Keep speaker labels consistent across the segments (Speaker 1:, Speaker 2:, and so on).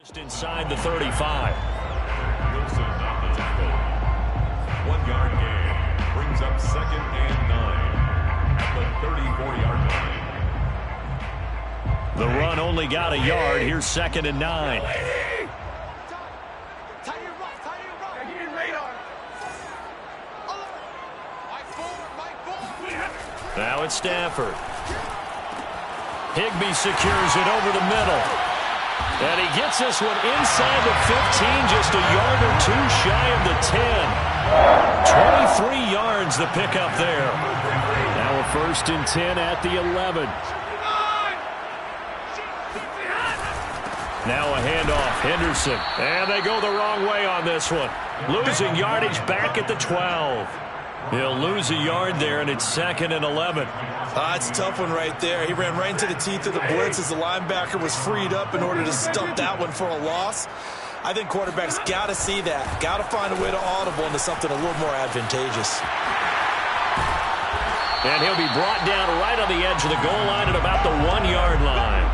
Speaker 1: Just inside the 35.
Speaker 2: Wilson on the tackle. 1 yard gain. Brings up 2nd and 9 at the 34-yard line.
Speaker 1: The run only got a yard. Here's 2nd and 9. Now it's Stafford. Higbee secures it over the middle. And he gets this one inside the 15, just a yard or two shy of the 10. 23 yards the pickup there. Now a 1st and 10 at the 11. Now a handoff, Henderson. And they go the wrong way on this one. Losing yardage back at the 12. He'll lose a yard there, and it's 2nd and 11.
Speaker 3: It's a tough one right there. He ran right into the teeth of the blitz as the linebacker was freed up in order to stump that one for a loss. I think quarterbacks got to see that. Got to find a way to audible into something a little more advantageous.
Speaker 1: And he'll be brought down right on the edge of the goal line at about the 1-yard line.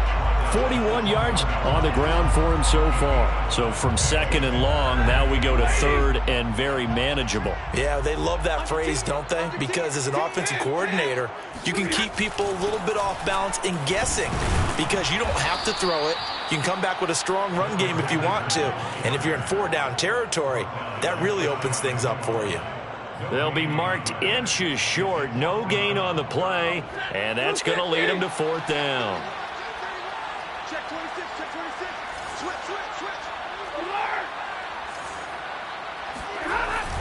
Speaker 1: 41 yards on the ground for him so far. So from 2nd and long, now we go to 3rd and very manageable.
Speaker 3: Yeah, they love that phrase, don't they? Because as an offensive coordinator, you can keep people a little bit off balance and guessing because you don't have to throw it. You can come back with a strong run game if you want to. And if you're in 4-down territory, that really opens things up for you.
Speaker 1: They'll be marked inches short. No gain on the play, and that's going to lead them to 4th down.
Speaker 4: Check 26, check 26. Switch.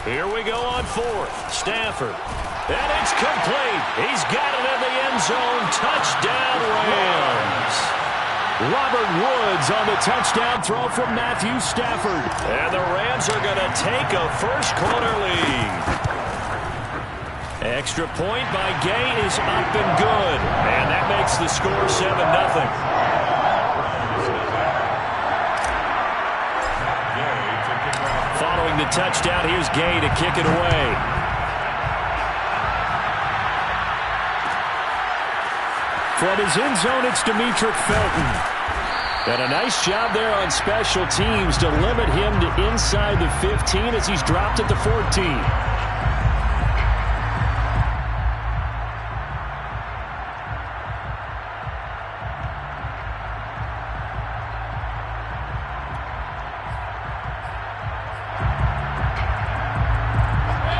Speaker 1: Here we go on 4th. Stafford. And it's complete. He's got it in the end zone. Touchdown, Rams. Robert Woods on the touchdown throw from Matthew Stafford. And the Rams are going to take a first-quarter lead. Extra point by Gay is up and good. And that makes the score 7-0. Following the touchdown, here's Gay to kick it away. From his end zone, it's Demetric Felton. And a nice job there on special teams to limit him to inside the 15 as he's dropped at the 14.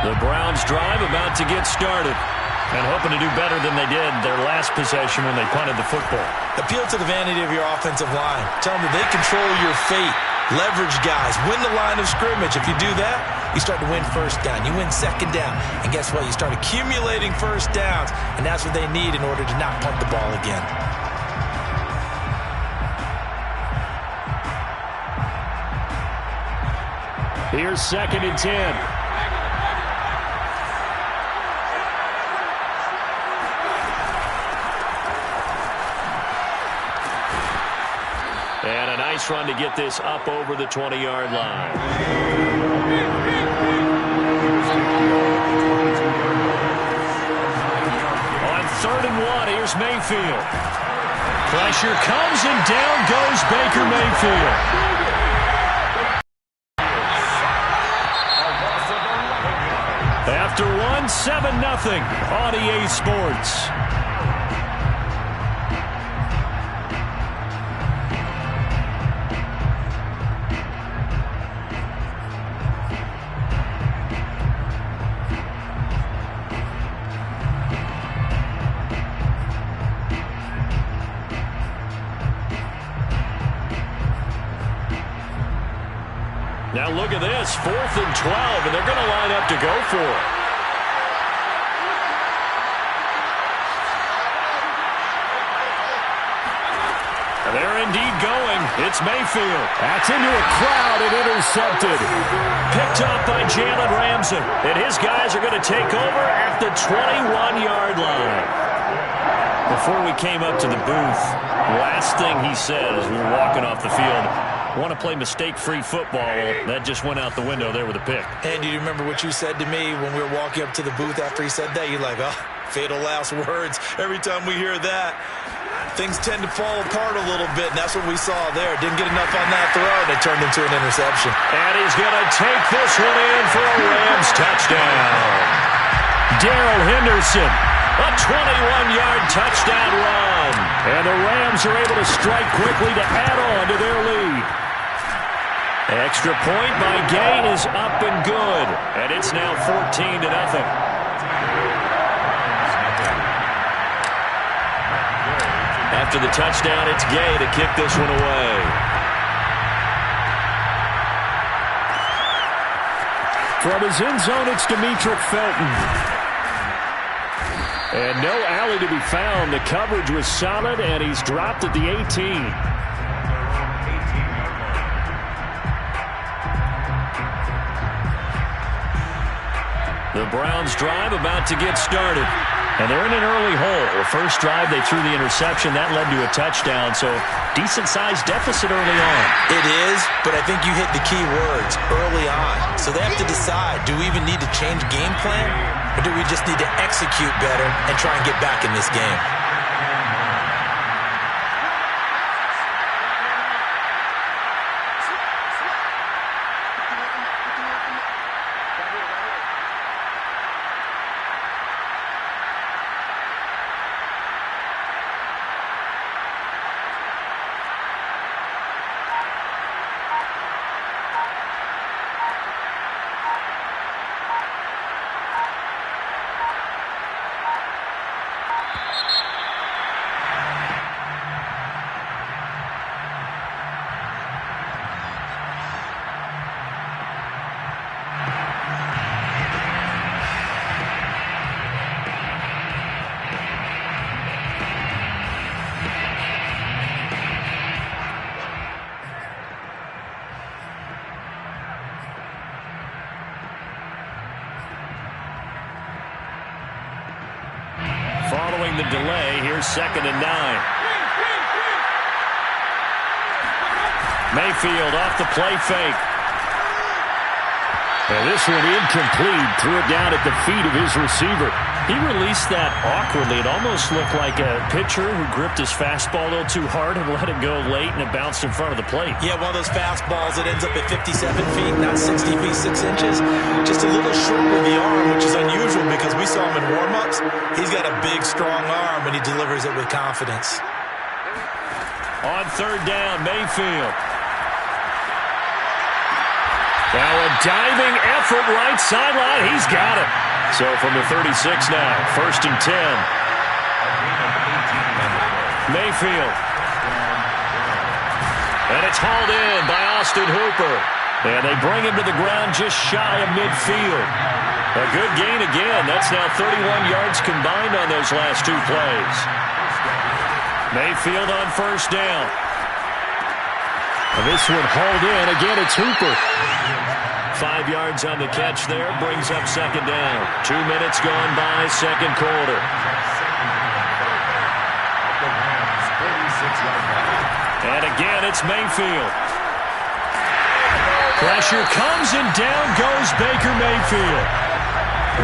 Speaker 1: The Browns drive about to get started. And hoping to do better than they did their last possession when they punted the football.
Speaker 3: Appeal to the vanity of your offensive line. Tell them that they control your fate. Leverage guys. Win the line of scrimmage. If you do that, you start to win 1st down. You win 2nd down. And guess what? You start accumulating 1st downs. And that's what they need in order to not punt the ball again.
Speaker 1: Here's 2nd and 10. And a nice run to get this up over the 20-yard line. On 3rd and 1, here's Mayfield. Pressure comes and down goes Baker Mayfield. After one, 7-0 on EA Sports. Now look at this, 4th and 12, and they're going to line up to go for it. They're indeed going. It's Mayfield. That's into a crowd and intercepted. Picked up by Jalen Ramsey. And his guys are going to take over at the 21-yard line. Before we came up to the booth, last thing he said as we were walking off the field, want to play mistake-free football. Well, that just went out the window there with a pick.
Speaker 3: And do you remember what you said to me when we were walking up to the booth after he said that? You're like, oh, fatal last words. Every time we hear that, things tend to fall apart a little bit, and that's what we saw there. Didn't get enough on that throw, and it turned into an interception.
Speaker 1: And he's going to take this one in for a Rams touchdown. Darrell Henderson, a 21-yard touchdown run. And the Rams are able to strike quickly to add on to their lead. Extra point by Gain is up and good. And it's now 14-0. After the touchdown, it's Gay to kick this one away. From his end zone, it's Demetric Felton. And no alley to be found. The coverage was solid, and he's dropped at the 18. The Browns drive about to get started. And they're in an early hole. The first drive, they threw the interception. That led to a touchdown. So, decent-sized deficit early on.
Speaker 3: It is, but I think you hit the key words, early on. So they have to decide, do we even need to change game plan? Or do we just need to execute better and try and get back in this game?
Speaker 1: Following the delay, here's 2nd and 9. Mayfield off the play fake. And this one incomplete. Threw it down at the feet of his receiver. He released that awkwardly. It almost looked like a pitcher who gripped his fastball a little too hard and let it go late, and it bounced in front of the plate.
Speaker 3: Yeah, one of those fastballs that ends up at 57 feet, not 60 feet, 6 inches. Just a little short with the arm, which is unusual because we saw him in warm-ups. He's got a big, strong arm, and he delivers it with confidence.
Speaker 1: On 3rd down, Mayfield. Now a diving effort right sideline. He's got it. So from the 36 now, 1st and 10. Mayfield. And it's hauled in by Austin Hooper. And they bring him to the ground just shy of midfield. A good gain again. That's now 31 yards combined on those last 2 plays. Mayfield on 1st down. And this one hauled in. Again, it's Hooper. 5 yards on the catch there. Brings up 2nd down. 2 minutes gone by, 2nd quarter. And again, it's Mayfield. Pressure comes, and down goes Baker Mayfield.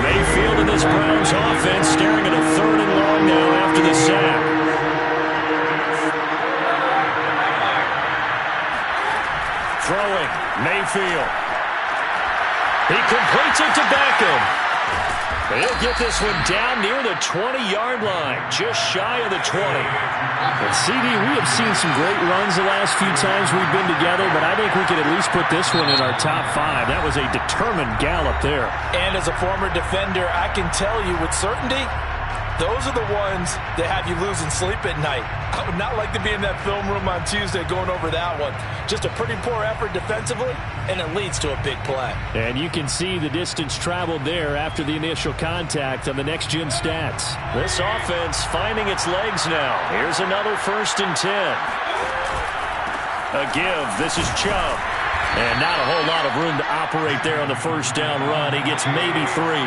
Speaker 1: Mayfield and this Browns offense staring at a 3rd and long now after the sack. Throwing, Mayfield. He completes it to Beckham. He'll get this one down near the 20-yard line, just shy of the 20.
Speaker 5: And CD, we have seen some great runs the last few times we've been together, but I think we could at least put this one in our top 5. That was a determined gallop there.
Speaker 3: And as a former defender, I can tell you with certainty, those are the ones that have you losing sleep at night. I would not like to be in that film room on Tuesday going over that one. Just a pretty poor effort defensively, and it leads to a big play.
Speaker 5: And you can see the distance traveled there after the initial contact on the next-gen stats.
Speaker 1: This offense finding its legs now. Here's another 1st and 10. A give. This is Chubb. And not a whole lot of room to operate there on the 1st down run. He gets maybe 3.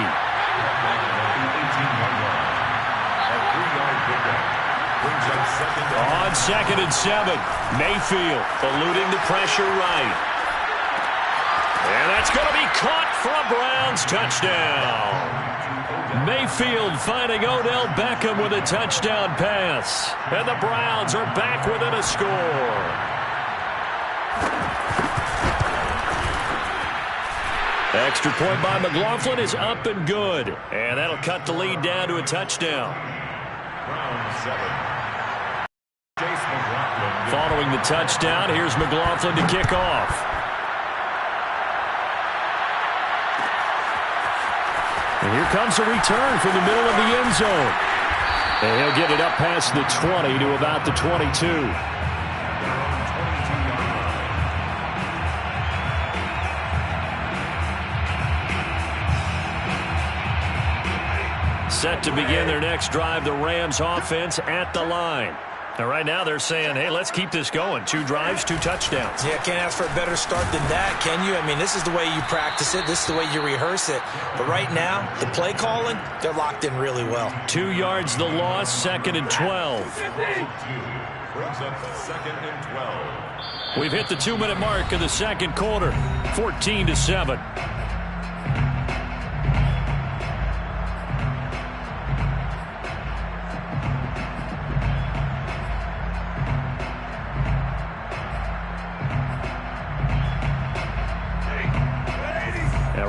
Speaker 1: On 2nd and 7, Mayfield eluding the pressure right. And that's going to be caught for a Browns touchdown. Mayfield finding Odell Beckham with a touchdown pass. And the Browns are back within a score. Extra point by McLaughlin is up and good. And that'll cut the lead down to a touchdown.
Speaker 2: Round 7. Chase McLaughlin.
Speaker 1: Following the touchdown, here's McLaughlin to kick off. And here comes a return from the middle of the end zone. And he'll get it up past the 20 to about the 22. Set to begin their next drive, the Rams offense at the line. Now, right now they're saying, hey, let's keep this going. 2 drives, 2 touchdowns.
Speaker 3: Yeah, can't ask for a better start than that, can you? I mean, this is the way you practice it. This is the way you rehearse it. But right now, the play calling, they're locked in really well.
Speaker 1: 2 yards the loss, 2nd and 12.
Speaker 2: Brings up 2nd and 12.
Speaker 1: We've hit the 2-minute mark of the second quarter, 14-7.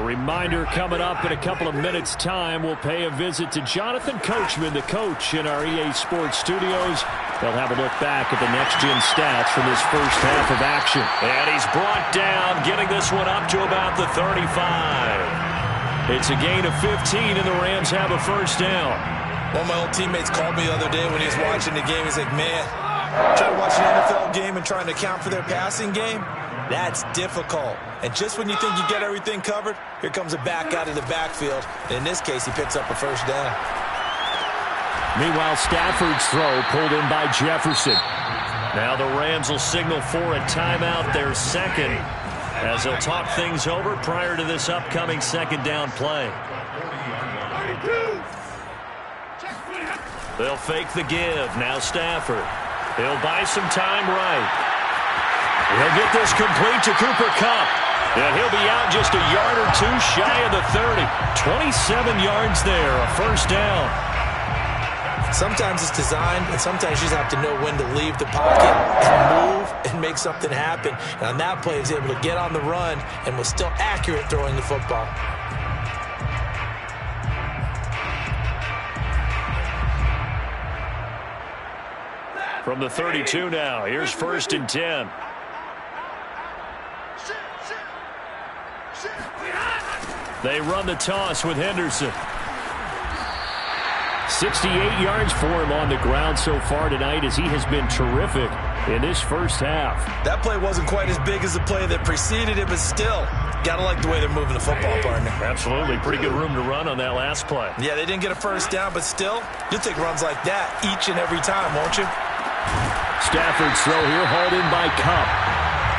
Speaker 1: Reminder coming up in a couple of minutes' time. We'll pay a visit to Jonathan Coachman, the coach in our EA Sports studios. They'll have a look back at the next-gen stats from this first half of action. And he's brought down, getting this one up to about the 35. It's a gain of 15, and the Rams have a first down.
Speaker 3: One of my old teammates called me the other day when he was watching the game. He's like, man, trying to watch an NFL game and trying to account for their passing game? That's difficult. And just when you think you get everything covered, here comes a back out of the backfield. And in this case, he picks up a first down.
Speaker 1: Meanwhile, Stafford's throw pulled in by Jefferson. Now the Rams will signal for a timeout, their second, as they'll talk things over prior to this upcoming second down play. They'll fake the give. Now Stafford. He'll buy some time right. He'll get this complete to Cooper Kupp. And he'll be out just a yard or 2 shy of the 30. 27 yards there, a first down.
Speaker 3: Sometimes it's designed, and sometimes you just have to know when to leave the pocket and move and make something happen. And on that play, he was able to get on the run and was still accurate throwing the football.
Speaker 1: From the 32 now, here's 1st and 10. They run the toss with Henderson. 68 yards for him on the ground so far tonight, as he has been terrific in this first half.
Speaker 3: That play wasn't quite as big as the play that preceded it, but still, gotta like the way they're moving the football, partner.
Speaker 1: Absolutely. Pretty good room to run on that last play.
Speaker 3: Yeah, they didn't get a first down, but still, you'll take runs like that each and every time, won't you?
Speaker 1: Stafford's throw here hauled in by Kupp.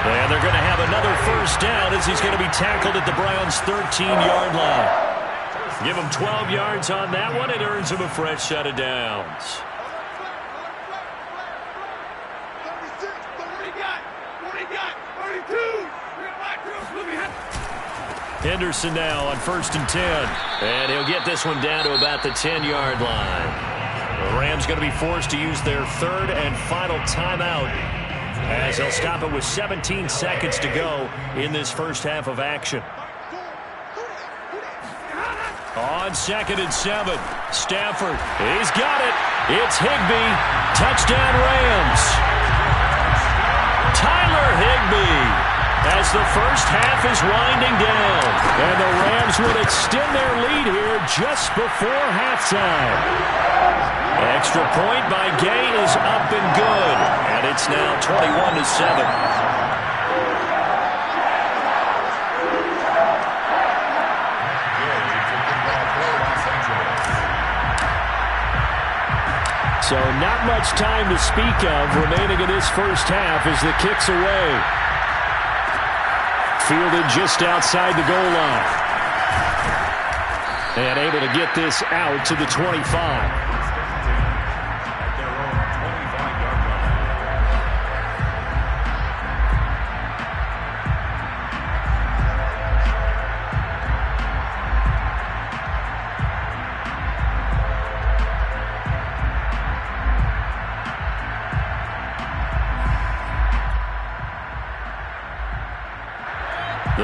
Speaker 1: And they're going to have another first down as he's going to be tackled at the Browns' 13-yard line. Give him 12 yards on that one. It earns him a fresh set of downs. Henderson now on 1st and 10. And he'll get this one down to about the 10-yard line. The Rams going to be forced to use their 3rd and final timeout, as they'll stop it with 17 seconds to go in this first half of action. On 2nd and 7, Stafford, he's got it. It's Higbee. Touchdown Rams. Tyler Higbee, as the first half is winding down. And the Rams would extend their lead here just before halftime. Extra point by Gay is up and good. And it's now 21-7. So not much time to speak of remaining in this first half as the kick's away. Fielded just outside the goal line. And able to get this out to the 25.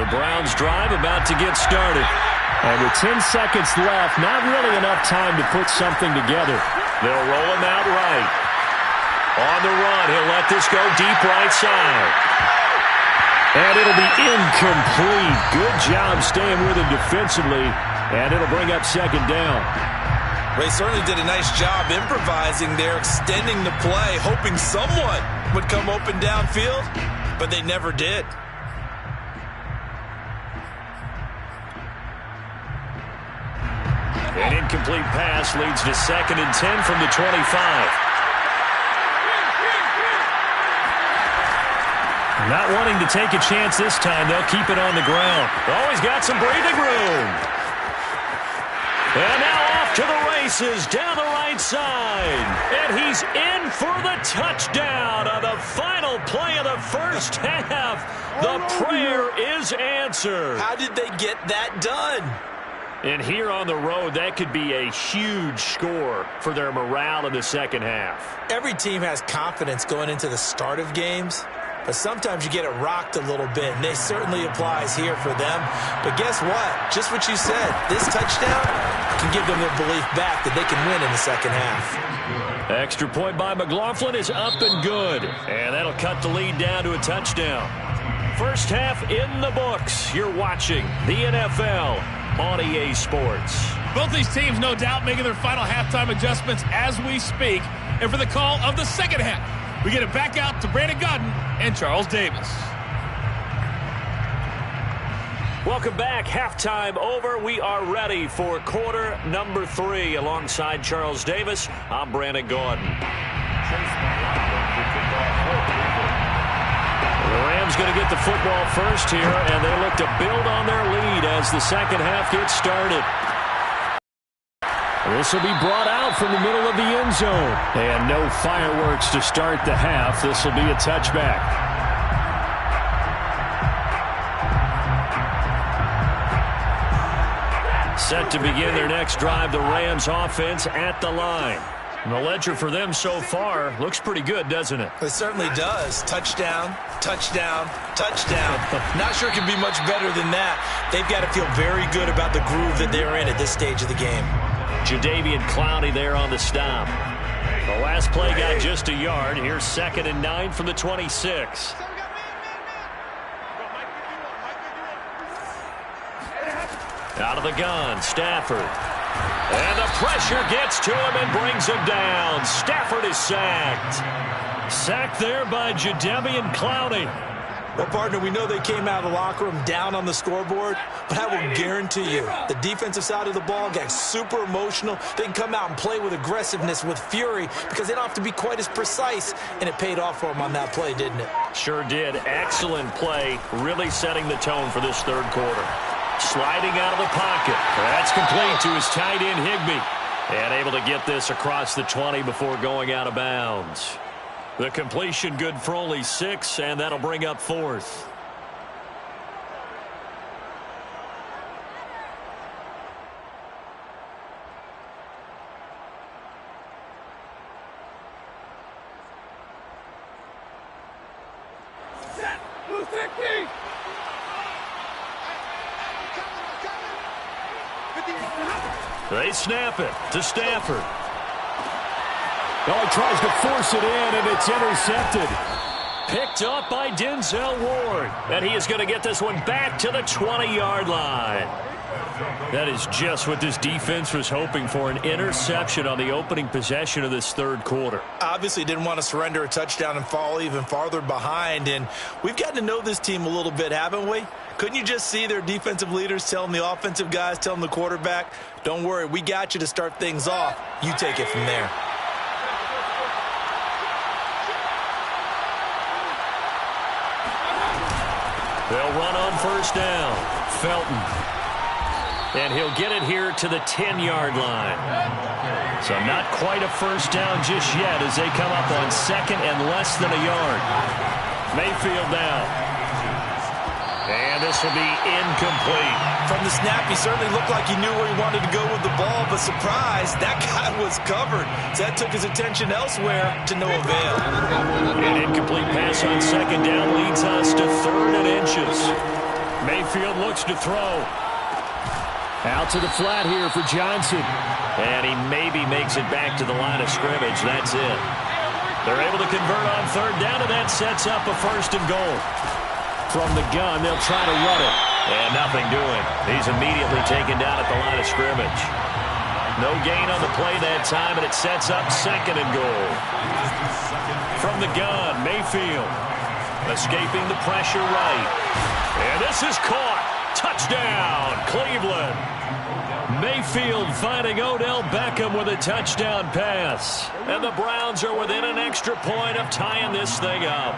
Speaker 1: the Browns' drive about to get started.
Speaker 5: And with 10 seconds left, not really enough time to put something together.
Speaker 1: They'll roll him out right. On the run, he'll let this go deep right side. And it'll be incomplete. Good job staying with him defensively. And it'll bring up second down.
Speaker 3: They certainly did a nice job improvising there, extending the play, hoping someone would come open downfield, but they never did.
Speaker 1: An incomplete pass leads to 2nd and 10 from the 25.
Speaker 5: Not wanting to take a chance this time, they'll keep it on the ground.
Speaker 1: Always got some breathing room. And now off to the races down the right side. And he's in for the touchdown on the final play of the first half. The prayer is answered.
Speaker 3: How did they get that done?
Speaker 1: And here on the road, that could be a huge score for their morale in the second half.
Speaker 3: Every team has confidence going into the start of games, but sometimes you get it rocked a little bit, and this certainly applies here for them. But guess what? Just what you said, this touchdown can give them their belief back that they can win in the second half.
Speaker 1: Extra point by McLaughlin is up and good, and that'll cut the lead down to a touchdown. First half in the books. You're watching the NFL on EA Sports.
Speaker 6: Both these teams, no doubt, making their final halftime adjustments as we speak. And for the call of the second half, we get it back out to Brandon Gaudin and Charles Davis.
Speaker 1: Welcome back. Halftime over. We are ready for quarter number 3. Alongside Charles Davis, I'm Brandon Gaudin. The Rams going to get the football first here, and they look to build on their lead as the second half gets started.
Speaker 5: This will be brought out from the middle of the end zone. And no fireworks to start the half. This will be a touchback.
Speaker 1: Set to begin their next drive, the Rams offense at the line. And the ledger for them so far looks pretty good, doesn't it?
Speaker 3: It certainly does. Touchdown, touchdown, touchdown. Not sure it can be much better than that. They've got to feel very good about the groove that they're in at this stage of the game.
Speaker 1: Jadeveon Clowney there on the stop. The last play got just a yard. Here's 2nd and 9 from the 26. Out of the gun, Stafford. And the pressure gets to him and brings him down. Stafford is sacked. Sacked there by Jadeveon Clowney.
Speaker 3: Well, partner, we know they came out of the locker room down on the scoreboard, but I will guarantee you the defensive side of the ball got super emotional. They can come out and play with aggressiveness, with fury, because they don't have to be quite as precise, and it paid off for them on that play, didn't it?
Speaker 1: Sure did. Excellent play, really setting the tone for this third quarter. Sliding out of the pocket. That's complete to his tight end, Higbee. And able to get this across the 20 before going out of bounds. The completion good for only 6, and that'll bring up 4th. They snap it to Stafford.
Speaker 5: Oh, he tries to force it in, and it's intercepted.
Speaker 1: Picked up by Denzel Ward. And he is going to get this one back to the 20-yard line. That is just what this defense was hoping for, an interception on the opening possession of this third quarter.
Speaker 3: Obviously didn't want to surrender a touchdown and fall even farther behind. And we've gotten to know this team a little bit, haven't we? Couldn't you just see their defensive leaders telling the offensive guys, telling the quarterback, don't worry, we got you to start things off. You take it from there.
Speaker 1: They'll run on first down. Felton. And he'll get it here to the 10-yard line. So not quite a first down just yet as they come up on 2nd and less than a yard. Mayfield now. And this will be incomplete.
Speaker 3: From the snap, he certainly looked like he knew where he wanted to go with the ball, but surprise, that guy was covered. So that took his attention elsewhere to no avail.
Speaker 1: An incomplete pass on 2nd down leads us to 3rd and inches.
Speaker 5: Mayfield looks to throw. Out to the flat here for Johnson.
Speaker 1: And he maybe makes it back to the line of scrimmage. That's it. They're able to convert on third down, and that sets up a 1st and goal.
Speaker 5: From the gun, they'll try to run it.
Speaker 1: And nothing doing. He's immediately taken down at the line of scrimmage. No gain on the play that time, and it sets up 2nd and goal. From the gun, Mayfield. Escaping the pressure right. And this is caught. Touchdown, Cleveland. Mayfield finding Odell Beckham with a touchdown pass. And the Browns are within an extra point of tying this thing up.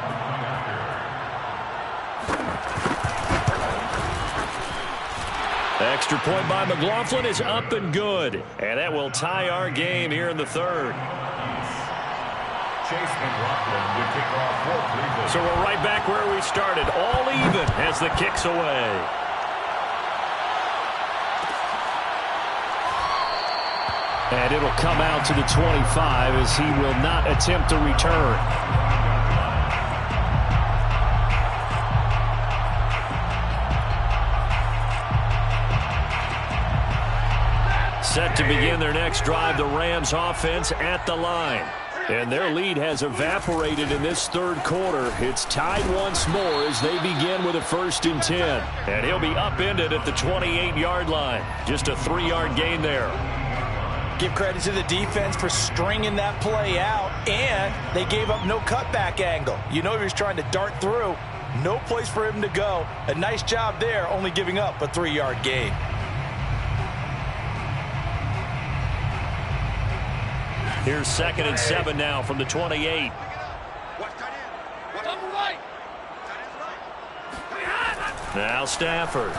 Speaker 1: Extra point by McLaughlin is up and good. And that will tie our game here in the 3rd.
Speaker 2: Chase McLaughlin would kick off for Cleveland.
Speaker 1: So we're right back where we started. All even as the kick's away.
Speaker 5: And it'll come out to the 25 as he will not attempt to return. Set to begin their next drive, the Rams offense at the line. And their lead has evaporated in this 3rd quarter. It's tied once more as they begin with a 1st and 10. And he'll be upended at the 28-yard line. Just a 3-yard gain there.
Speaker 3: Give credit to the defense for stringing that play out, and they gave up no cutback angle. You know he was trying to dart through. No place for him to go. A nice job there, only giving up a 3-yard gain.
Speaker 1: Here's 2nd and 7 now from the 28. Now Stafford.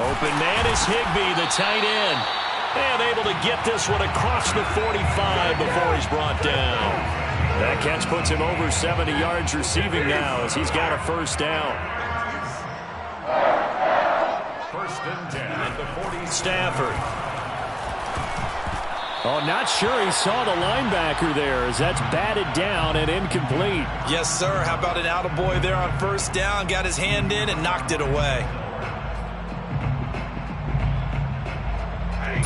Speaker 1: Open man is Higbee, the tight end. And able to get this one across the 45 before he's brought down. That catch puts him over 70 yards receiving now as he's got a 1st down.
Speaker 2: 1st and 10 at the 40.
Speaker 1: Stafford.
Speaker 5: Oh, not sure he saw the linebacker there as that's batted down and incomplete.
Speaker 3: Yes, sir. How about an attaboy there on 1st down? Got his hand in and knocked it away.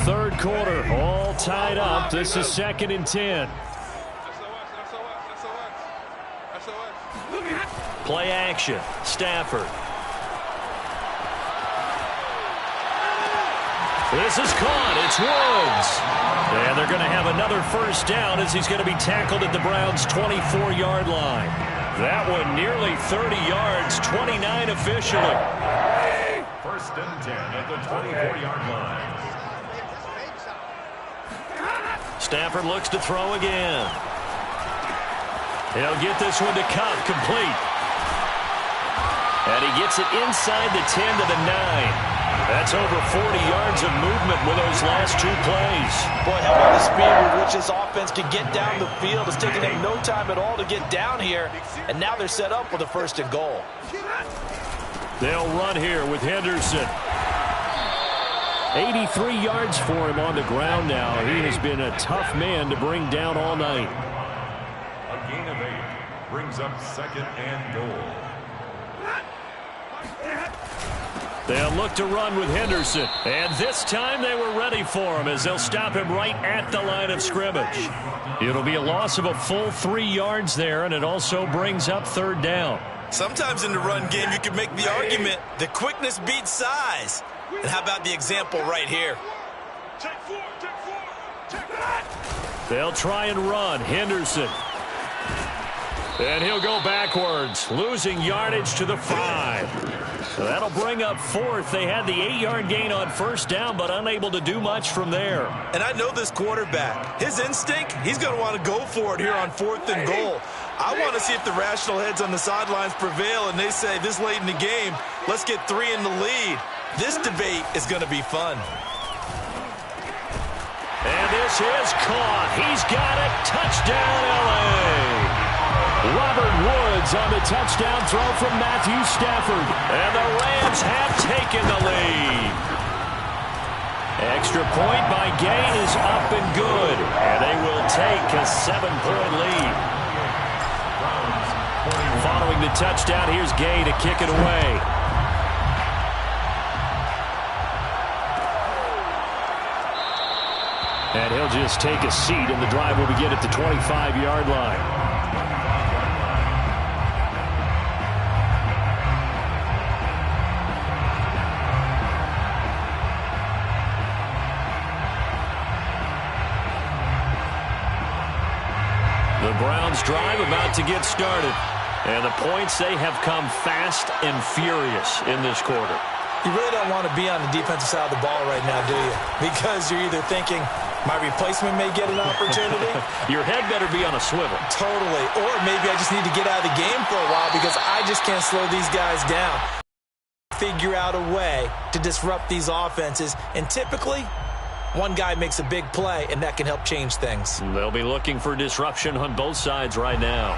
Speaker 5: 3rd quarter, all tied up. This is 2nd and 10.
Speaker 1: Play action. Stafford. This is caught. It's Woods. And they're going to have another 1st down as he's going to be tackled at the Browns' 24-yard line. That one nearly 30 yards, 29 officially.
Speaker 2: 1st and 10 at the 24-yard line.
Speaker 1: Stafford looks to throw again. He'll get this one to Cup, complete. And he gets it inside the 10 to the 9. That's over 40 yards of movement with those last 2 plays.
Speaker 3: Boy, how about the speed with which this offense can get down the field. It's taking them no time at all to get down here. And now they're set up with a 1st and goal.
Speaker 5: They'll run here with Henderson. 83 yards for him on the ground now. He has been a tough man to bring down all night.
Speaker 2: A gain of 8 brings up 2nd and goal.
Speaker 5: They'll look to run with Henderson.
Speaker 1: And this time they were ready for him as they'll stop him right at the line of scrimmage.
Speaker 5: It'll be a loss of a full 3 yards there, and it also brings up 3rd down.
Speaker 3: Sometimes in the run game, you can make the argument that quickness beats size. And how about the example right here?
Speaker 5: They'll try and run. Henderson. And he'll go backwards, losing yardage to the 5. So that'll bring up 4th. They had the 8-yard gain on 1st down, but unable to do much from there.
Speaker 3: And I know this quarterback. His instinct, he's going to want to go for it here on 4th and goal. I want to see if the rational heads on the sidelines prevail, and they say this late in the game, let's get 3 in the lead. This debate is going to be fun.
Speaker 1: And this is caught. He's got it. Touchdown, L.A.
Speaker 5: Robert Woods on the touchdown throw from Matthew Stafford.
Speaker 1: And the Rams have taken the lead.
Speaker 5: Extra point by Gay is up and good. And they will take a 7-point lead. Following the touchdown, here's Gay to kick it away. And he'll just take a seat, and the drive will begin at the 25-yard line. The Browns' drive about to get started. And the points, they have come fast and furious in this quarter.
Speaker 3: You really don't want to be on the defensive side of the ball right now, do you? Because you're either thinking, my replacement may get an opportunity.
Speaker 5: Your head better be on a swivel.
Speaker 3: Totally. Or maybe I just need to get out of the game for a while because I just can't slow these guys down. Figure out a way to disrupt these offenses. And typically, one guy makes a big play, and that can help change things.
Speaker 5: They'll be looking for disruption on both sides right now.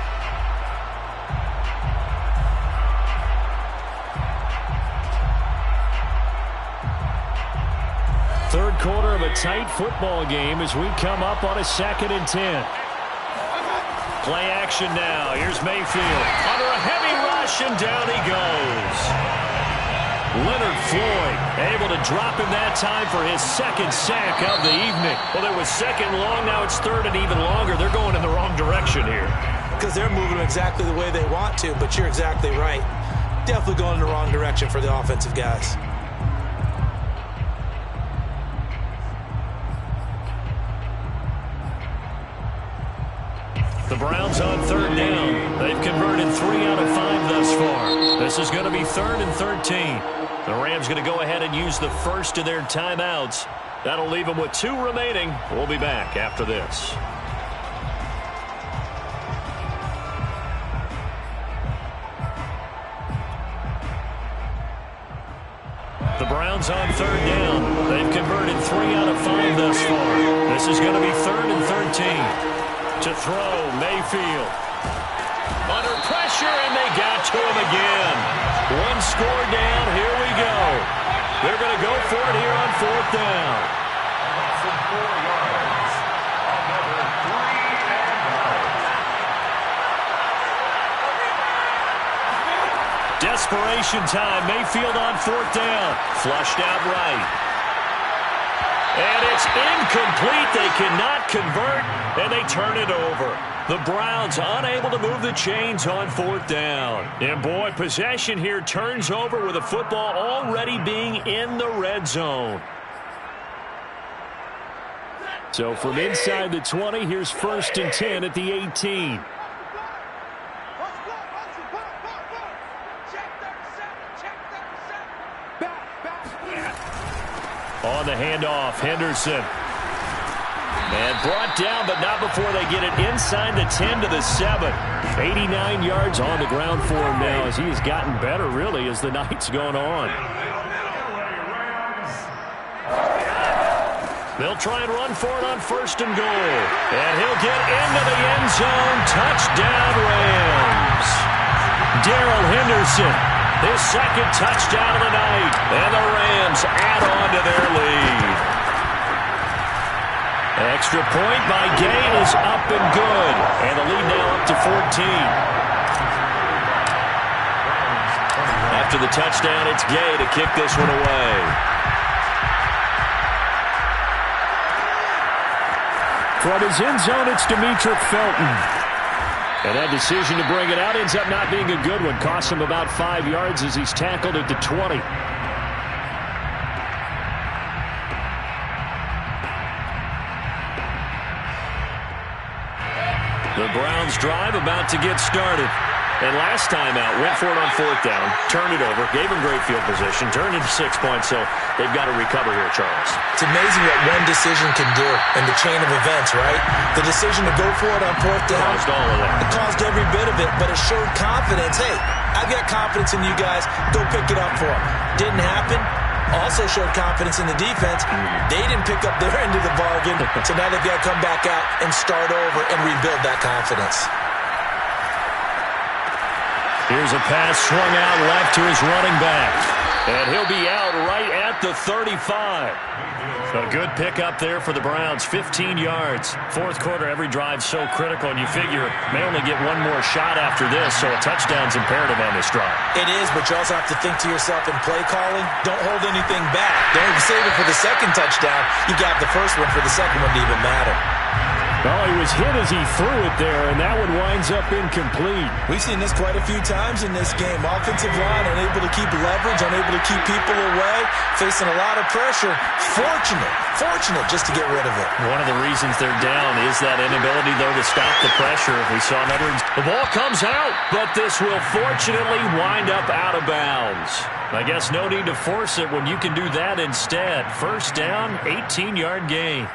Speaker 5: Third quarter of a tight football game as we come up on a 2nd and 10. Play action now. Here's Mayfield. Under a heavy rush, and down he goes. Leonard Floyd able to drop him that time for his 2nd sack of the evening. Well, it was 2nd long. Now it's 3rd and even longer. They're going in the wrong direction here.
Speaker 3: Because they're moving exactly the way they want to, but you're exactly right. Definitely going in the wrong direction for the offensive guys.
Speaker 5: The Browns on 3rd down. They've converted 3 out of 5 thus far. This is going to be 3rd and 13. The Rams going to go ahead and use the first of their timeouts. That'll leave them with 2 remaining. We'll be back after this. The Browns on 3rd down. They've converted 3 out of 5 thus far. This is going to be 3rd and 13. To throw, Mayfield. Under pressure, and they got to him again. 1 score down, here we go. They're going to go for it here on 4th down.
Speaker 2: From 4 yards. Another 3 and out.
Speaker 5: Desperation time. Mayfield on 4th down. Flushed out right. And it's incomplete. They cannot convert, and they turn it over. The Browns unable to move the chains on 4th down. And, boy, possession here turns over with the football already being in the red zone. So from inside the 20, here's 1st and 10 at the 18. On the handoff, Henderson. And brought down, but not before they get it inside the 10 to the 7. 89 yards on the ground for him now as he has gotten better, really, as the night's gone on. They'll try and run for it on 1st and goal. And he'll get into the end zone. Touchdown, Rams. Darrell Henderson. His 2nd touchdown of the night. And the Rams add on to their lead. Extra point by Gay is up and good. And the lead now up to 14. After the touchdown, it's Gay to kick this one away. From his end zone, it's Demetric Felton. And that decision to bring it out ends up not being a good one. Costs him about 5 yards as he's tackled at the 20. The Browns drive about to get started. And last time out, went for it on 4th down, turned it over, gave him great field position, turned into 6 points, so they've got to recover here, Charles.
Speaker 3: It's amazing what one decision can do in the chain of events, right? The decision to go for it on 4th down.
Speaker 5: Caused all of that.
Speaker 3: It caused every bit of it, but it showed confidence. Hey, I've got confidence in you guys. Go pick it up for them. Didn't happen. Also showed confidence in the defense. They didn't pick up their end of the bargain, so now they've got to come back out and start over and rebuild that confidence.
Speaker 5: Here's a pass swung out left to his running back. And he'll be out right at at the 35. A good pickup there for the Browns, 15 yards. Fourth quarter, every drive so critical, and you figure may only get one more shot after this, so a touchdown's imperative on this drive.
Speaker 3: It is, but you also have to think to yourself in play calling, don't hold anything back. Don't save it for the second touchdown. You got the first one for the second one to even matter.
Speaker 5: Well, he was hit as he threw it there, and that one winds up incomplete.
Speaker 3: We've seen this quite a few times in this game. Offensive line unable to keep leverage, unable to keep people away, facing a lot of pressure. Fortunate just to get rid of it.
Speaker 5: One of the reasons they're down is that inability, though, to stop the pressure. We saw another. The ball comes out, but this will fortunately wind up out of bounds. I guess no need to force it when you can do that instead. First down, 18-yard gain.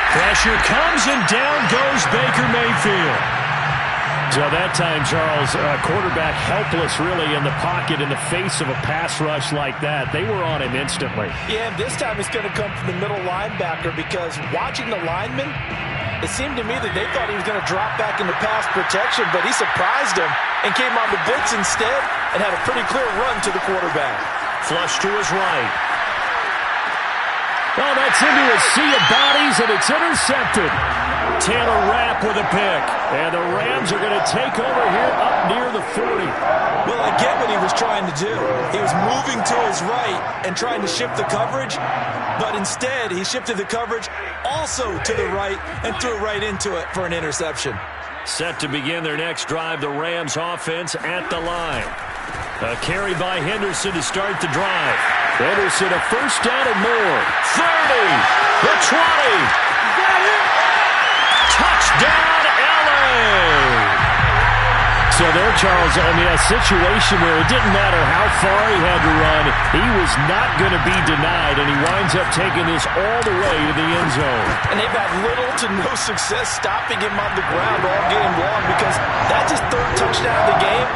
Speaker 5: Pressure comes, and down goes Baker Mayfield. So that time, Charles, quarterback helpless really in the pocket in the face of a pass rush like that. They were on him instantly.
Speaker 3: Yeah, this time it's going to come from the middle linebacker because watching the lineman, it seemed to me that they thought he was going to drop back into pass protection, but he surprised him and came on the blitz instead and had a pretty clear run to the quarterback.
Speaker 5: Flush to his right. Oh, that's into a sea of bodies, and it's intercepted. Taylor Rapp with a pick. And the Rams are going to take over here up near the 40.
Speaker 3: Well, I get what he was trying to do. He was moving to his right and trying to shift the coverage, but instead he shifted the coverage also to the right and threw right into it for an interception.
Speaker 5: Set to begin their next drive, the Rams offense at the line. A carry by Henderson to start the drive. Henderson, a first down and more. 30, the 20. Touchdown, LA! So there, Charles, I mean, a situation where it didn't matter how far he had to run, he was not going to be denied, and he winds up taking this all the way to the end zone.
Speaker 3: And they've had little to no success stopping him on the ground all game long because that's his third touchdown of the game,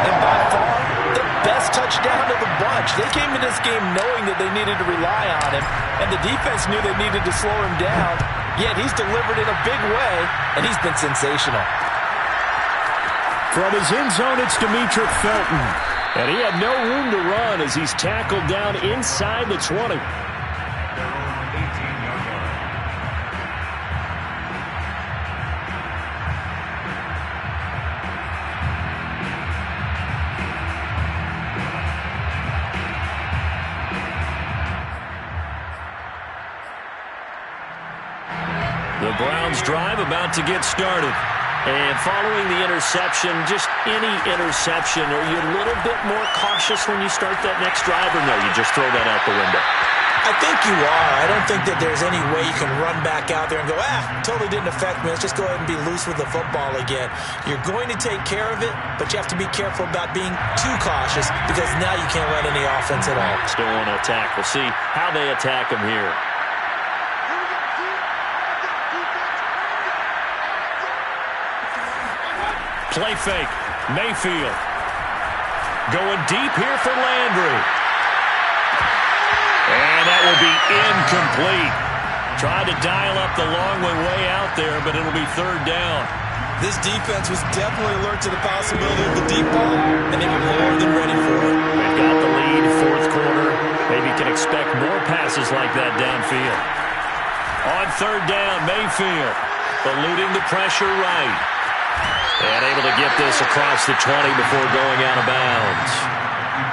Speaker 3: and by far the best touchdown of the bunch. They came to this game knowing that they needed to rely on him, and the defense knew they needed to slow him down, yet he's delivered in a big way, and he's been sensational.
Speaker 5: From his end zone, it's Demetric Felton. And he had no room to run as he's tackled down inside the 20. The Browns drive about to get started. And following the interception, just any interception, are you a little bit more cautious when you start that next drive, or no, you just throw that out the window?
Speaker 3: I think you are. I don't think that there's any way you can run back out there and go, totally didn't affect me. Let's just go ahead and be loose with the football again. You're going to take care of it, but you have to be careful about being too cautious because now you can't run any offense at all.
Speaker 5: Still want to attack. We'll see how they attack him here. Play fake. Mayfield. Going deep here for Landry. And that will be incomplete. Tried to dial up the long way out there, but it'll be third down.
Speaker 3: This defense was definitely alert to the possibility of the deep ball, and they were more than ready for it.
Speaker 5: They've got the lead, fourth quarter. Maybe can expect more passes like that downfield. On third down, Mayfield eluding the pressure right. And able to get this across the 20 before going out of bounds.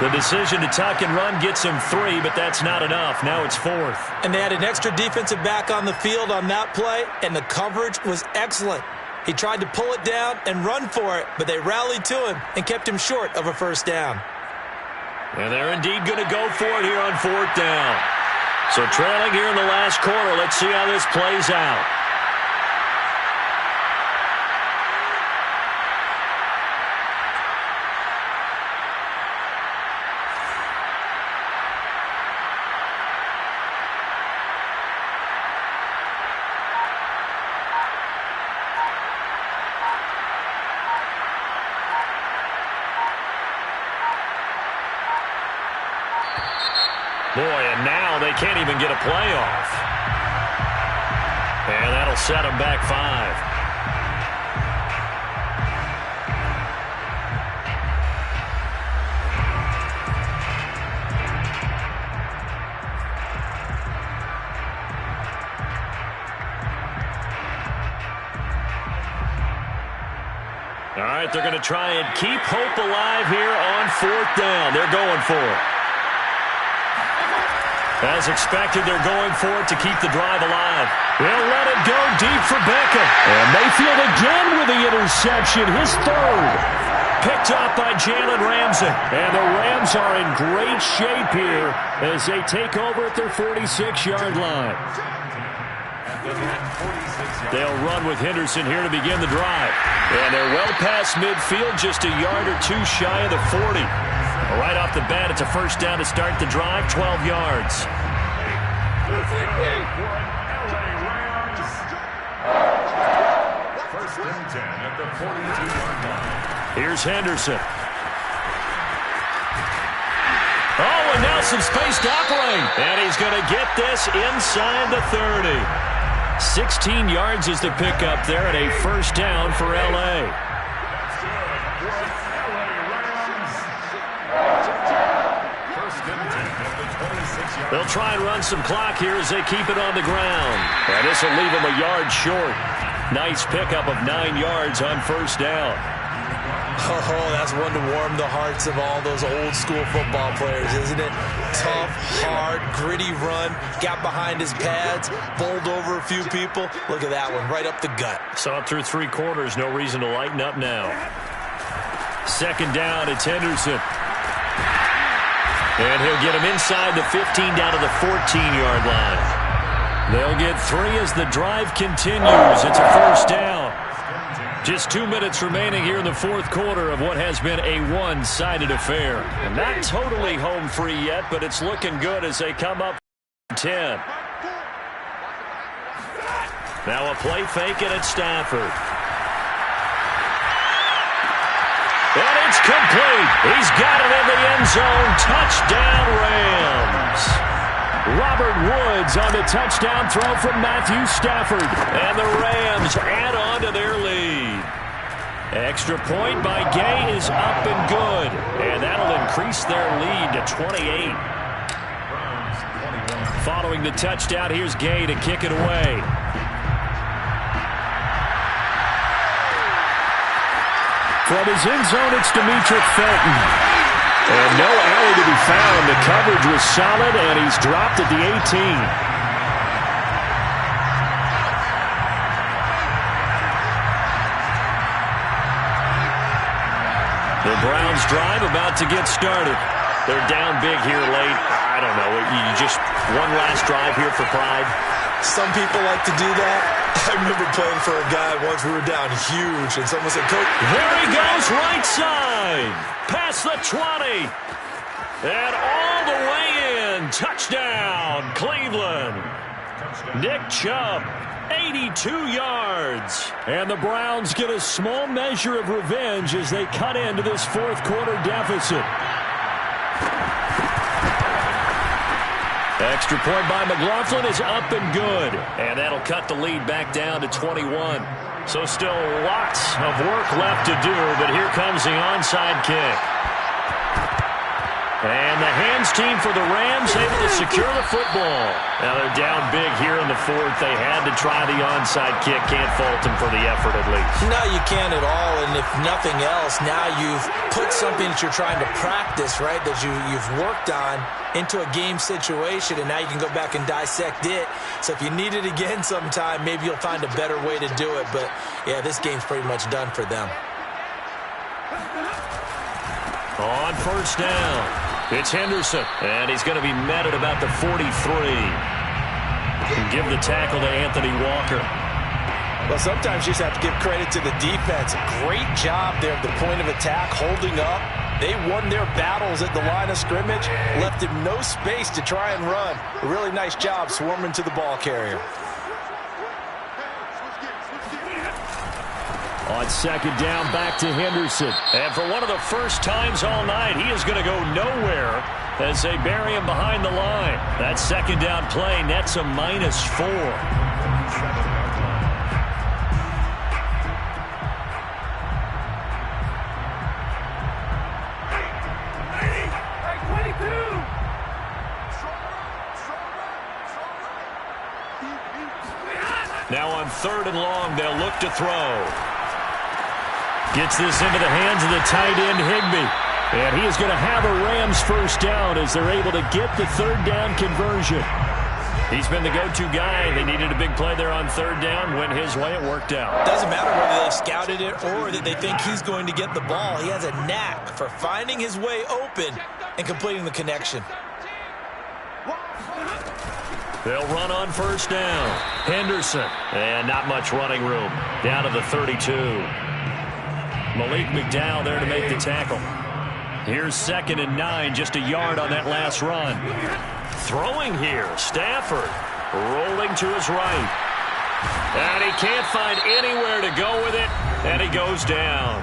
Speaker 5: The decision to tuck and run gets him 3, but that's not enough. Now it's fourth.
Speaker 3: And they had an extra defensive back on the field on that play, and the coverage was excellent. He tried to pull it down and run for it, but they rallied to him and kept him short of a first down.
Speaker 5: And they're indeed going to go for it here on fourth down. So trailing here in the last quarter, let's see how this plays out. Boy, and now they can't even get a play off. And that'll set them back 5. All right, they're going to try and keep hope alive here on 4th down. They're going for it. As expected, they're going for it to keep the drive alive. They'll let it go deep for Beckham. And Mayfield again with the interception, his 3rd. Picked up by Jalen Ramsey. And the Rams are in great shape here as they take over at their 46-yard line. They'll run with Henderson here to begin the drive. And they're well past midfield, just a yard or 2 shy of the 40. Right off the bat, it's a 1st down to start the drive, 12 yards.
Speaker 2: First and 10 at the 42-yard line.
Speaker 5: Here's Henderson. Oh, and now some space to operate. And he's going to get this inside the 30. 16 yards is the pickup there, and a 1st down for L.A. They'll try and run some clock here as they keep it on the ground. And this will leave them a yard short. Nice pickup of 9 yards on 1st down.
Speaker 3: Oh, that's one to warm the hearts of all those old school football players, isn't it? Tough, hard, gritty run. Got behind his pads, bowled over a few people. Look at that one, right up the gut.
Speaker 5: Saw it through 3 quarters. No reason to lighten up now. 2nd down, it's Henderson. And he'll get him inside the 15 down to the 14-yard line. They'll get 3 as the drive continues. It's a 1st down. Just 2 minutes remaining here in the 4th quarter of what has been a one-sided affair. And not totally home free yet, but it's looking good as they come up 10. Now a play fake, and it's Stafford. And it's complete. He's got it in the end zone. Touchdown, Rams. Robert Woods on the touchdown throw from Matthew Stafford. And the Rams add on to their lead. Extra point by Gay is up and good. And that'll increase their lead to 28. Following the touchdown, here's Gay to kick it away. From his end zone, it's Demetric Felton. And no alley to be found. The coverage was solid, and he's dropped at the 18. The Browns drive about to get started. They're down big here late. I don't know. You just one last drive here for pride.
Speaker 3: Some people like to do that. I remember playing for a guy once. We were down huge, and someone said, Coach.
Speaker 5: There he goes, right side. Past the 20. And all the way in. Touchdown, Cleveland. Nick Chubb, 82 yards. And the Browns get a small measure of revenge as they cut into this 4th quarter deficit. Extra point by McLaughlin is up and good. And that'll cut the lead back down to 21. So still lots of work left to do, but here comes the onside kick. And the hands team for the Rams able to secure the football. Now they're down big here in the 4th. They had to try the onside kick. Can't fault them for the effort at least.
Speaker 3: No, you can't at all. And if nothing else, now you've put something that you're trying to practice, right, that you've worked on into a game situation, and now you can go back and dissect it. So if you need it again sometime, maybe you'll find a better way to do it. But, yeah, this game's pretty much done for them.
Speaker 5: On 1st down, it's Henderson, and he's going to be met at about the 43. And give the tackle to Anthony Walker.
Speaker 3: Well, sometimes you just have to give credit to the defense. Great job there at the point of attack, holding up. They won their battles at the line of scrimmage, left him no space to try and run. A really nice job swarming to the ball carrier.
Speaker 5: On 2nd down, back to Henderson. And for one of the first times all night, he is going to go nowhere as they bury him behind the line. That second down play nets a -4. Now on 3rd and long, they'll look to throw. Gets this into the hands of the tight end, Higbee. And he is going to have a Rams first down as they're able to get the 3rd down conversion. He's been the go-to guy. They needed a big play there on 3rd down. Went his way, it worked out.
Speaker 3: Doesn't matter whether they scouted it or that they think he's going to get the ball. He has a knack for finding his way open and completing the connection.
Speaker 5: They'll run on 1st down. Henderson. And not much running room. Down to the 32. Malik McDowell there to make the tackle. Here's 2nd and 9, just a yard on that last run. Throwing here, Stafford rolling to his right. And he can't find anywhere to go with it, and he goes down.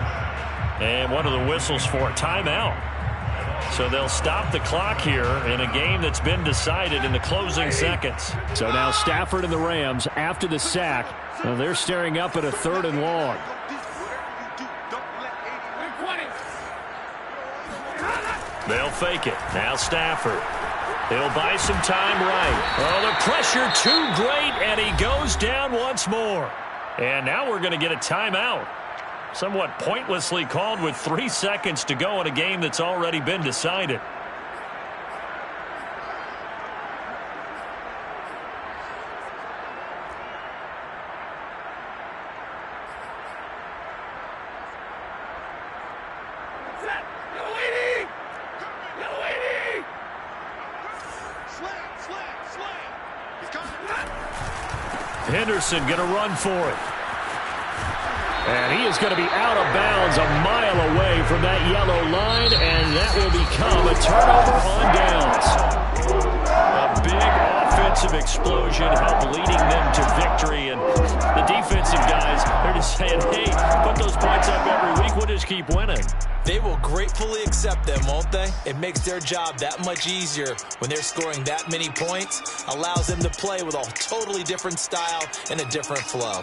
Speaker 5: And what are the whistles for? Timeout. So they'll stop the clock here in a game that's been decided in the closing seconds.
Speaker 1: So now Stafford and the Rams, after the sack, well, they're staring up at a 3rd and long.
Speaker 5: They'll fake it. Now Stafford. He'll buy some time right. Oh, the pressure too great, and he goes down once more. And now we're going to get a timeout. Somewhat pointlessly called with 3 seconds to go in a game that's already been decided. Henderson going to run for it. And he is going to be out of bounds a mile away from that yellow line, and that will become a turnover on downs. A big offensive explosion helped leading them to victory, and the defensive guys, they're just saying, hey, put those points up every week, we'll just keep winning.
Speaker 3: They will gratefully accept them, won't they? It makes their job that much easier when they're scoring that many points. Allows them to play with a totally different style and a different flow.